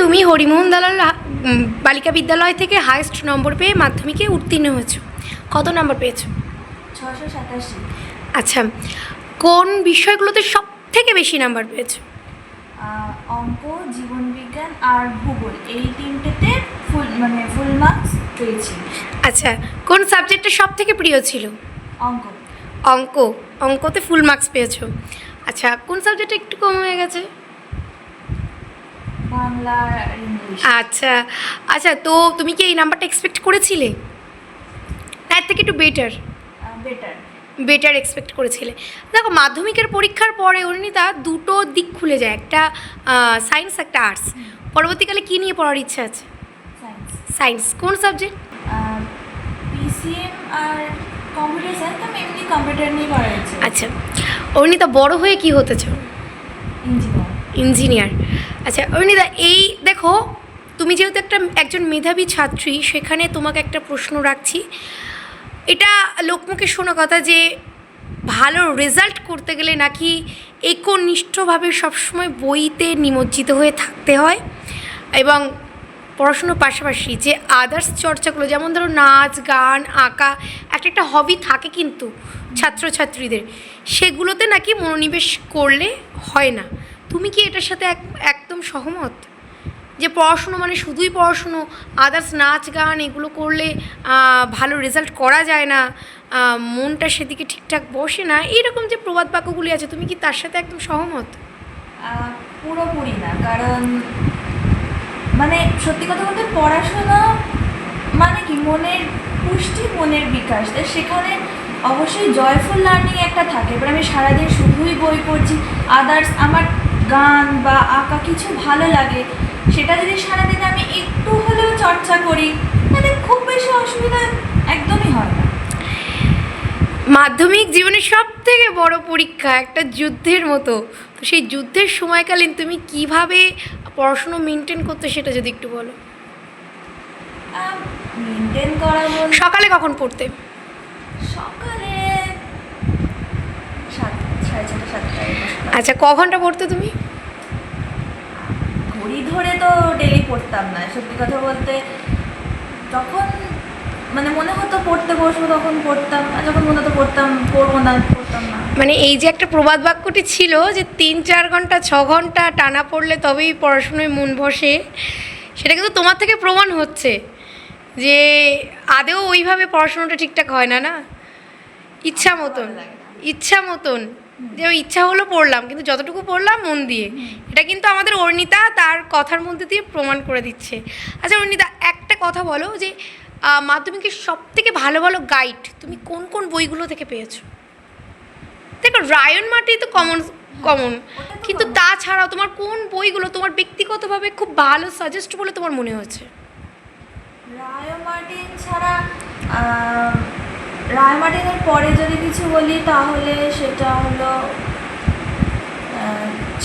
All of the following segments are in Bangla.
তুমি হরিমোহন দালাল বালিকা বিদ্যালয় থেকে হাইয়েস্ট নম্বর পেয়ে মাধ্যমিকে উত্তীর্ণ হয়েছো। কত নম্বর পেয়েছো? 687। আচ্ছা, কোন বিষয়গুলোতে সব থেকে বেশি নাম্বার পেয়েছো? অঙ্ক, জীবনবিজ্ঞান আর ভূগোল, এই তিনটেতে ফুল মার্কস পেয়েছি। আচ্ছা, কোন সাবজেক্টটা সব থেকে প্রিয় ছিল? অঙ্ক। অঙ্কতে ফুল মার্কস পেয়েছো। আচ্ছা, কোন সাবজেক্টটা একটু কম হয়ে গেছে? বাংলা আর ইংলিশ। আচ্ছা আচ্ছা, তো তুমি কি এই নাম্বারটা এক্সপেক্ট করেছিলে? তার থেকে একটু বেটার এক্সপেক্ট করেছিলে? দেখো, মাধ্যমিকের পরীক্ষার পরে অনিতা দুটো দিক খুলে যায়, একটা সায়েন্স, একটা আর্টস। পরবর্তীকালে কী নিয়ে পড়ার ইচ্ছা আছে? সায়েন্স। কোন সাবজেক্ট? পিসিএম আর কম্পিউটার সায়েন্স। আমি এমনি কম্পিউটার নিয়ে পড়ার ইচ্ছা। আচ্ছা, অনিতা বড় হয়ে কি হতে চাও? ইঞ্জিনিয়ার। আচ্ছা অনিতা, এই দেখো, তুমি যেহেতু একজন মেধাবী ছাত্রী, সেখানে তোমাকে একটা প্রশ্ন রাখছি। এটা লোকমুখে শোনা কথা যে ভালো রেজাল্ট করতে গেলে নাকি একনিষ্ঠভাবে সবসময় বইতে নিমজ্জিত হয়ে থাকতে হয়, এবং পড়াশুনোর পাশাপাশি যে আদার্স চর্চাগুলো, যেমন ধরো নাচ, গান, আঁকা, একটা হবি থাকে কিন্তু ছাত্রছাত্রীদের, সেগুলোতে নাকি মনোনিবেশ করলে হয় না। তুমি কি এটার সাথে একদম সহমত যে পড়াশুনো মানে শুধুই পড়াশুনো, আদার্স নাচ গান এগুলো করলে ভালো রেজাল্ট করা যায় না, মনটা সেদিকে ঠিকঠাক বসে না, এইরকম যে প্রবাদ বাক্যগুলি আছে, তুমি কি তার সাথে একদম সহমত? পুরোপুরি না, কারণ সত্যি কথা বলতে পড়াশোনা মানে কি মনের পুষ্টি, মনের বিকাশ। সেখানে অবশ্যই জয়ফুল লার্নিং একটা থাকে। এবার আমি সারাদিন শুধুই বই পড়ছি, আদার্স আমার গান বা আঁকা কিছু ভালো লাগে, সেটা যদি সারাদিন আমি একটু হলেও চর্চা করি, তাহলে খুব বেশি অসুবিধা একদমই হয় না। মাধ্যমিক জীবনের সব থেকে বড় পরীক্ষা, একটা যুদ্ধের মতো। তো সেই যুদ্ধের সময়কালীন তুমি কিভাবে পড়াশুনো মেনটেন করতে, সেটা যদি একটু বলো। মেনটেন করা বলতে সকালে কখন পড়তে? সকালে 6:30-7:30। আচ্ছা, ক ঘন্টা পড়তে তুমি? ঘড়ি ধরে তো ডেলি পড়তাম না, সত্যি কথা বলতে। যখন মনে হতো পড়তে বসবো তখন পড়তাম, আর যখন মনে হতো পড়বো না, পড়তাম না। এই যে একটা প্রবাদ বাক্যটি ছিল যে 3-4 ঘন্টা 6 ঘন্টা টানা পড়লে তবেই পড়াশুনোয় মন বসে, সেটা কিন্তু তোমার থেকে প্রমাণ হচ্ছে যে আদেও ওইভাবে পড়াশোনাটা ঠিকঠাক হয় না। ইচ্ছা মতন যে ওই ইচ্ছা হলো পড়লাম, কিন্তু যতটুকু পড়লাম মন দিয়ে, এটা কিন্তু আমাদের অর্ণিতা তার কথার মধ্যে দিয়ে প্রমাণ করে দিচ্ছে। আচ্ছা অর্ণিতা, একটা কথা বলো যে মাধ্যমিকের সব থেকে ভালো ভালো গাইড তুমি কোন কোন বইগুলো থেকে পেয়েছো? দেখো, রায়ন মার্টি তো কমন, কিন্তু তাছাড়াও তোমার কোন বইগুলো তোমার ব্যক্তিগতভাবে খুব ভালো সাজেস্ট বলে তোমার মনে হয়েছে? রায়ন মার্টিন ছাড়া, রায় মার্টিনের পরে যদি কিছু বলি তাহলে সেটা হলো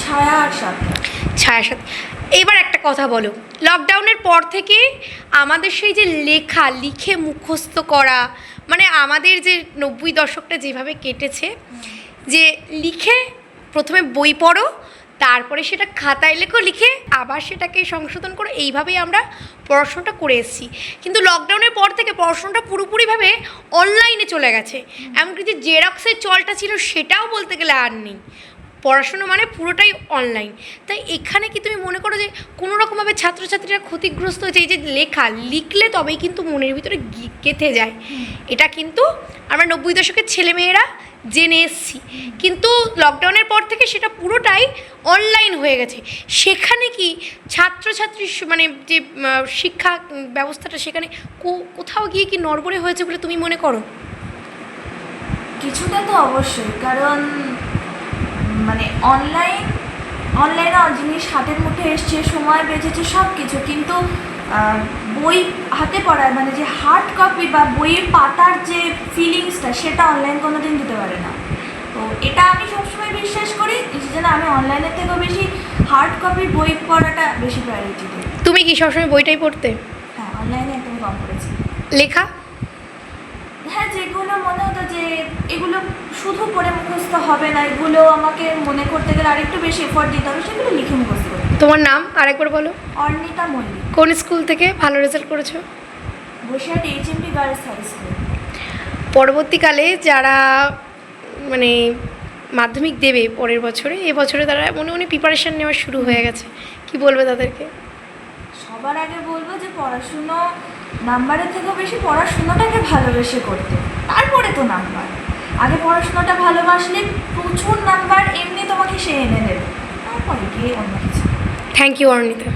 ছায়া আর সাথে। এইবার একটা কথা বলো, লকডাউনের পর থেকে আমাদের সেই যে লিখে মুখস্থ করা, আমাদের যে 90 দশকটা যেভাবে কেটেছে, যে লিখে প্রথমে বই পড়ো, তারপরে সেটা খাতায় লেখো, লিখে আবার সেটাকে সংশোধন করো, এইভাবেই আমরা পড়াশোনাটা করে এসেছি। কিন্তু লকডাউনের পর থেকে পড়াশোনাটা পুরোপুরিভাবে অনলাইনে চলে গেছে। এমনকি যে জেরক্সের চলটা ছিল সেটাও বলতে গেলে আর নেই। পড়াশুনো পুরোটাই অনলাইন। তাই এখানে কি তুমি মনে করো যে কোনো রকমভাবে ছাত্রছাত্রীরা ক্ষতিগ্রস্ত হয়েছে? এই যে লিখলে তবেই কিন্তু মনের ভিতরে গেঁথে যায়, এটা কিন্তু আমরা 90 দশকের ছেলেমেয়েরা জেনে এসছি। কিন্তু লকডাউনের পর থেকে সেটা পুরোটাই অনলাইন হয়ে গেছে। সেখানে কি ছাত্রছাত্রী যে শিক্ষা ব্যবস্থাটা, সেখানে কোথাও গিয়ে কি নড়বড়ে হয়েছে বলে তুমি মনে করো? কিছুটা তো অবশ্যই, কারণ অনলাইনে জিনিস হাতের মুঠে এসছে, সময় বেঁচেছে, সব কিছু, কিন্তু বই হাতে পড়ায় যে হার্ড কপি বা বইয়ের পাতার যে ফিলিংসটা, সেটা অনলাইন কোনোদিন দিতে পারে না। তো এটা আমি সবসময় বিশ্বাস করি যে আমি অনলাইনের থেকেও বেশি হার্ড কপির বই পড়াটা বেশি প্রায়োরিটি দিই। তুমি কি সবসময় বইটাই পড়তে? হ্যাঁ, অনলাইনে একদম কম পড়েছি। লেখা? হ্যাঁ, যেগুলো মনে হতো যে এগুলো শুধু পড়ে মুখস্থ হবে না, এগুলো আমাকে মনে করতে গেলে আরেকটু বেশি এফোর্ট দিতে হবে, সেগুলো লিখে মুখস্থ করতে। তোমার নাম আরেকবার বলো। অর্ণিতা মল্লিক। কোন স্কুল থেকে ভালো রেজাল্ট করেছো? Basirhat HMP girls high school. পরবর্তীকালে যারা মানে মাধ্যমিক দেবে পরের বছরে, এবছরে তারা মনে মনে প্রিপারেশান নেওয়া শুরু হয়ে গেছে, কি বলবে তাদেরকে? সবার আগে বলবো যে পড়াশুনো নাম্বারের থেকেও বেশি পড়াশুনোটাকে ভালোবেসে করতে, তারপরে তো নাম্বার। আগে পড়াশুনোটা ভালোবাসলে প্রচুর নাম্বার এমনি তোমাকে সে এনে দেবে, তারপরে গিয়ে অন্য কিছু। Thank you Arnita.